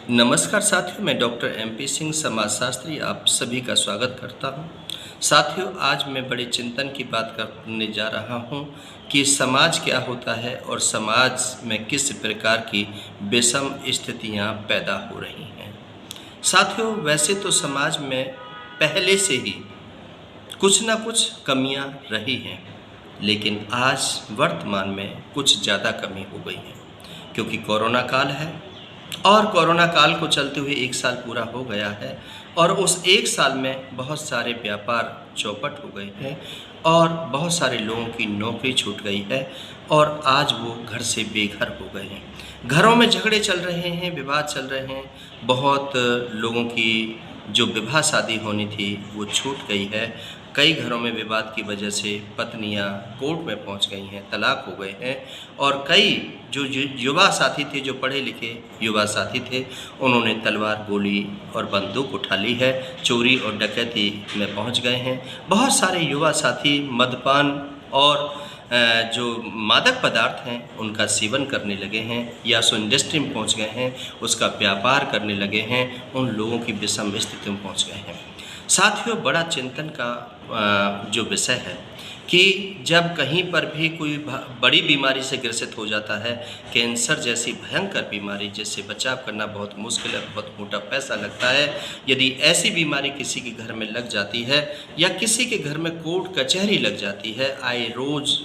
नमस्कार साथियों, मैं डॉक्टर MP सिंह समाजशास्त्री आप सभी का स्वागत करता हूं। साथियों, आज मैं बड़े चिंतन की बात करने जा रहा हूं कि समाज क्या होता है और समाज में किस प्रकार की विषम स्थितियां पैदा हो रही हैं। साथियों, वैसे तो समाज में पहले से ही कुछ ना कुछ कमियां रही हैं, लेकिन आज वर्तमान में कुछ ज़्यादा कमी हो गई है, क्योंकि कोरोना काल है और कोरोना काल को चलते हुए 1 साल पूरा हो गया है और उस 1 साल में बहुत सारे व्यापार चौपट हो गए हैं और बहुत सारे लोगों की नौकरी छूट गई है और आज वो घर से बेघर हो गए हैं। घरों में झगड़े चल रहे हैं, विवाद चल रहे हैं। बहुत लोगों की जो विवाह शादी होनी थी वो छूट गई है। कई घरों में विवाद की वजह से पत्नियां कोर्ट में पहुंच गई हैं, तलाक हो गए हैं और कई जो युवा साथी थे, जो पढ़े लिखे युवा साथी थे, उन्होंने तलवार, गोली और बंदूक उठा ली है, चोरी और डकैती में पहुंच गए हैं। बहुत सारे युवा साथी मद्यपान और जो मादक पदार्थ हैं उनका सेवन करने लगे हैं या सो इंडस्ट्री में पहुंच गए हैं, उसका व्यापार करने लगे हैं, उन लोगों की विषम स्थिति में पहुंच गए हैं। साथियों, बड़ा चिंतन का जो विषय है कि जब कहीं पर भी कोई बड़ी बीमारी से ग्रसित हो जाता है, कैंसर जैसी भयंकर बीमारी जिससे बचाव करना बहुत मुश्किल है, बहुत मोटा पैसा लगता है। यदि ऐसी बीमारी किसी के घर में लग जाती है या किसी के घर में कोर्ट कचहरी लग जाती है, आए रोज़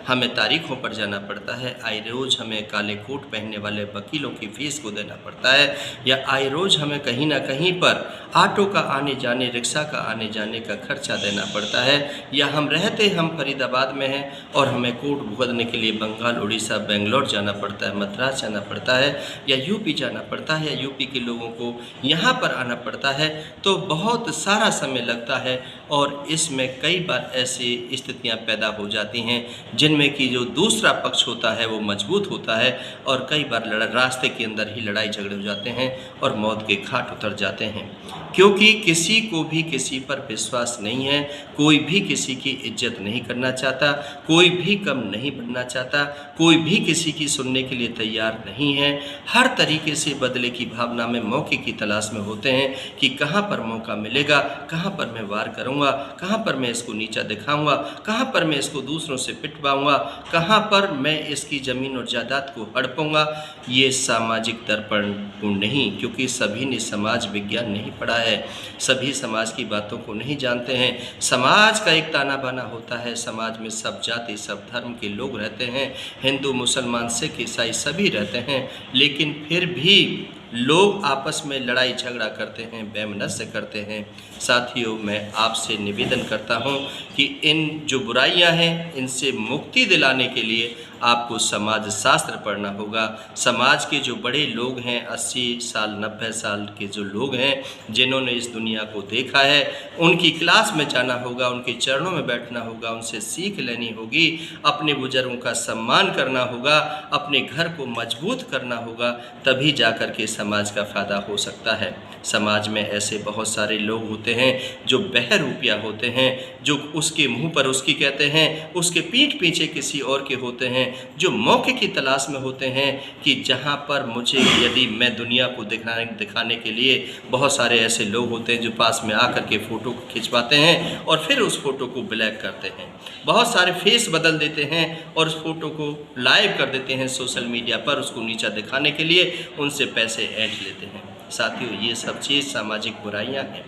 हमें तारीखों पर जाना पड़ता है, आए रोज़ हमें काले कोट पहनने वाले वकीलों की फीस को देना पड़ता है, या आए रोज़ हमें कहीं ना कहीं पर ऑटो का आने जाने, रिक्शा का आने जाने का खर्चा देना पड़ता है, या हम फरीदाबाद में हैं और हमें कोर्ट भुगतने के लिए बंगाल, उड़ीसा, बेंगलोर जाना पड़ता है, मद्रास जाना पड़ता है या यूपी जाना पड़ता है, या यूपी के लोगों को यहाँ पर आना पड़ता है, तो बहुत सारा समय लगता है और इसमें कई बार ऐसी स्थितियाँ पैदा हो जाती हैं जिनमें कि जो दूसरा पक्ष होता है वो मजबूत होता है और कई बार रास्ते के अंदर ही लड़ाई झगड़े हो जाते हैं और मौत के घाट उतर जाते हैं, क्योंकि किसी को भी किसी पर विश्वास नहीं है। कोई भी किसी की इज्जत नहीं करना चाहता, कोई भी कम नहीं बनना चाहता, कोई भी किसी की सुनने के लिए तैयार नहीं है। हर तरीके से बदले की भावना में मौके की तलाश में होते हैं कि कहाँ पर मौका मिलेगा, कहाँ पर मैं वार करूँगा, कहाँ पर मैं इसको नीचा दिखाऊँगा, कहाँ पर मैं इसको दूसरों से पिटवाऊँगा, कहाँ पर मैं इसकी ज़मीन और जायदाद को हड़पूँगा। ये सामाजिक दर्पण को नहीं, क्योंकि सभी ने समाज विज्ञान नहीं पढ़ा है, सभी समाज की बातों को नहीं जानते हैं। समाज का एक ताना बाना होता है, समाज में सब जाति, सब धर्म के लोग रहते हैं, हिंदू, मुसलमान, सिख, ईसाई सभी रहते हैं, लेकिन फिर भी लोग आपस में लड़ाई झगड़ा करते हैं, वैमनस्य करते हैं। साथियों, मैं आपसे निवेदन करता हूं कि इन जो बुराइयां हैं इनसे मुक्ति दिलाने के लिए आपको समाज शास्त्र पढ़ना होगा। समाज के जो बड़े लोग हैं, 80 साल 90 साल के जो लोग हैं जिन्होंने इस दुनिया को देखा है, उनकी क्लास में जाना होगा, उनके चरणों में बैठना होगा, उनसे सीख लेनी होगी, अपने बुजुर्गों का सम्मान करना होगा, अपने घर को मजबूत करना होगा, तभी जाकर के समाज का फ़ायदा हो सकता है। समाज में ऐसे बहुत सारे लोग होते हैं जो बहरूपिया होते हैं, जो उसके मुंह पर उसकी कहते हैं, उसके पीठ पीछे किसी और के होते हैं, जो मौके की तलाश में होते हैं कि जहां पर मुझे, यदि मैं दुनिया को दिखाने के लिए, बहुत सारे ऐसे लोग होते हैं जो पास में आकर के फ़ोटो को खिंचवाते हैं और फिर उस फ़ोटो को ब्लैक करते हैं, बहुत सारे फेस बदल देते हैं और उस फ़ोटो को लाइव कर देते हैं सोशल मीडिया पर, उसको नीचा दिखाने के लिए उनसे पैसे ऐंठ लेते हैं। साथियों, ये सब चीज़ सामाजिक बुराइयां हैं।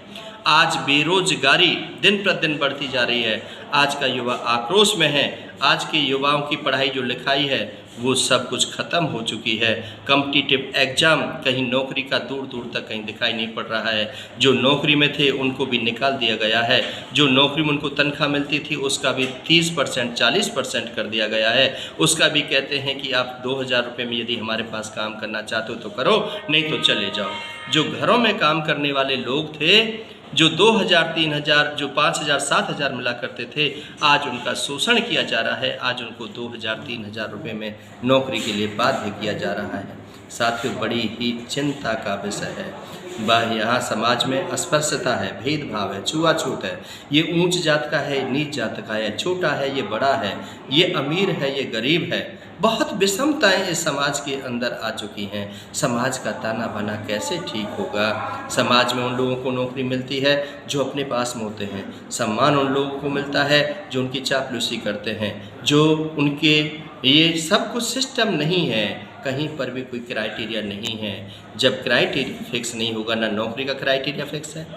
आज बेरोजगारी दिन प्रतिदिन बढ़ती जा रही है, आज का युवा आक्रोश में है, आज के युवाओं की पढ़ाई जो लिखाई है वो सब कुछ ख़त्म हो चुकी है। कॉम्पिटिटिव एग्ज़ाम, कहीं नौकरी का दूर दूर तक कहीं दिखाई नहीं पड़ रहा है। जो नौकरी में थे उनको भी निकाल दिया गया है, जो नौकरी में उनको तनख्वाह मिलती थी उसका भी 30% 40% कर दिया गया है। उसका भी कहते हैं कि आप 2000 रुपये में यदि हमारे पास काम करना चाहते हो तो करो, नहीं तो चले जाओ। जो घरों में काम करने वाले लोग थे, जो 2000 3000 जो 5000 7000 मिला करते थे, आज उनका शोषण किया जा रहा है, आज उनको 2000 3000 रुपये में नौकरी के लिए बाध्य किया जा रहा है। साथियों, बड़ी ही चिंता का विषय है। यहाँ समाज में अस्पृश्यता है, भेदभाव है, छुआछूत है। ये ऊंच जात का है, नीच जात का है, छोटा है, ये बड़ा है, ये अमीर है, ये गरीब है। बहुत विषमताएं इस समाज के अंदर आ चुकी हैं। समाज का ताना बाना कैसे ठीक होगा? समाज में उन लोगों को नौकरी मिलती है जो अपने पास में होते हैं, सम्मान उन लोगों को मिलता है जो उनकी चापलूसी करते हैं, जो उनके, ये सब कुछ सिस्टम नहीं है, कहीं पर भी कोई क्राइटेरिया नहीं है। जब क्राइटेरिया फिक्स नहीं होगा, ना नौकरी का क्राइटेरिया फिक्स है,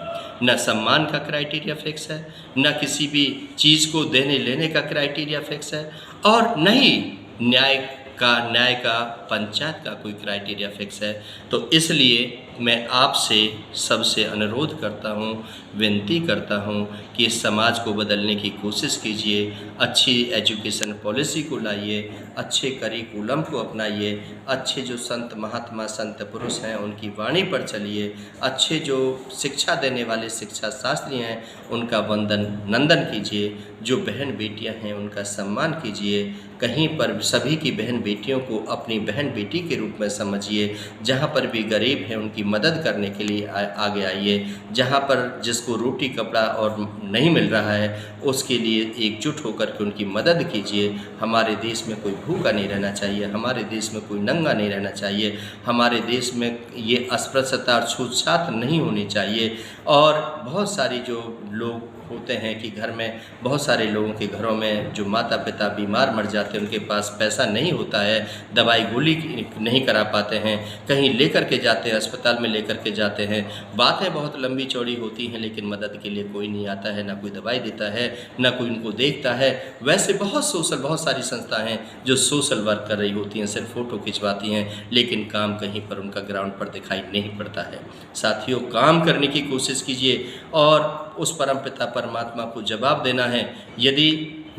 ना सम्मान का क्राइटेरिया फिक्स है, ना किसी भी चीज़ को देने लेने का क्राइटेरिया फिक्स है, और नहीं न्याय का, पंचायत का कोई क्राइटेरिया फिक्स है। तो इसलिए मैं आपसे सबसे अनुरोध करता हूँ, विनती करता हूँ कि इस समाज को बदलने की कोशिश कीजिए। अच्छी एजुकेशन पॉलिसी को लाइए, अच्छे करिकुलम को अपनाइए, अच्छे जो संत महात्मा संत पुरुष हैं उनकी वाणी पर चलिए, अच्छे जो शिक्षा देने वाले शिक्षा शास्त्री हैं उनका वंदन नंदन कीजिए, जो बहन बेटियां हैं उनका सम्मान कीजिए। कहीं पर सभी की बहन बेटियों को अपनी बहन बेटी के रूप में समझिए। जहाँ पर भी गरीब हैं उनकी मदद करने के लिए आगे आइए। जहाँ पर जिसको रोटी कपड़ा और नहीं मिल रहा है उसके लिए एकजुट होकर के उनकी मदद कीजिए। हमारे देश में कोई भूखा नहीं रहना चाहिए, हमारे देश में कोई नंगा नहीं रहना चाहिए, हमारे देश में ये अस्पृश्यता और छूतछात नहीं होनी चाहिए। और बहुत सारी जो लोग होते हैं कि घर में बहुत सारे लोगों के घरों में जो माता पिता बीमार मर जाते हैं, उनके पास पैसा नहीं होता है, दवाई गोली नहीं करा पाते हैं, कहीं लेकर के जाते हैं, अस्पताल में लेकर के जाते हैं, बातें बहुत लंबी चौड़ी होती हैं, लेकिन मदद के लिए कोई नहीं आता है, ना कोई दवाई देता है, ना कोई उनको देखता है। वैसे बहुत सारी संस्थाएं हैं जो सोशल वर्क कर रही होती हैं, सिर्फ फ़ोटो खिंचवाती हैं, लेकिन काम कहीं पर उनका ग्राउंड पर दिखाई नहीं पड़ता है। साथियों, काम करने की कोशिश कीजिए और उस परमपिता परमात्मा को जवाब देना है। यदि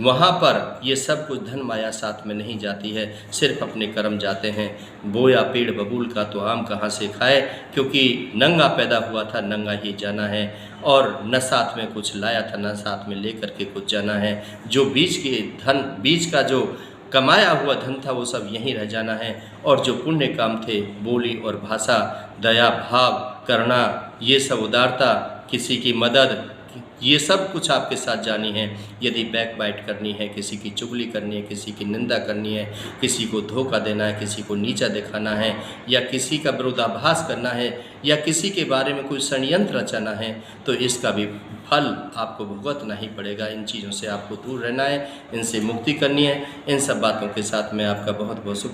वहाँ पर ये सब कुछ धन माया साथ में नहीं जाती है, सिर्फ अपने कर्म जाते हैं। बोया पेड़ बबूल का तो आम कहाँ से खाए, क्योंकि नंगा पैदा हुआ था, नंगा ही जाना है, और न साथ में कुछ लाया था, न साथ में लेकर के कुछ जाना है। जो बीच का जो कमाया हुआ धन था वो सब यहीं रह जाना है। और जो पुण्य काम थे, बोली और भाषा, दया भाव, करुणा, ये सब उदारता, किसी की मदद, ये सब कुछ आपके साथ जानी है। यदि बैक बाइट करनी है, किसी की चुगली करनी है, किसी की निंदा करनी है, किसी को धोखा देना है, किसी को नीचा दिखाना है, या किसी का विरोधाभास करना है, या किसी के बारे में कोई षड्यंत्र रचाना है, तो इसका भी फल आपको भुगतना ही पड़ेगा। इन चीज़ों से आपको दूर रहना है, इनसे मुक्ति करनी है। इन सब बातों के साथ मैं आपका बहुत बहुत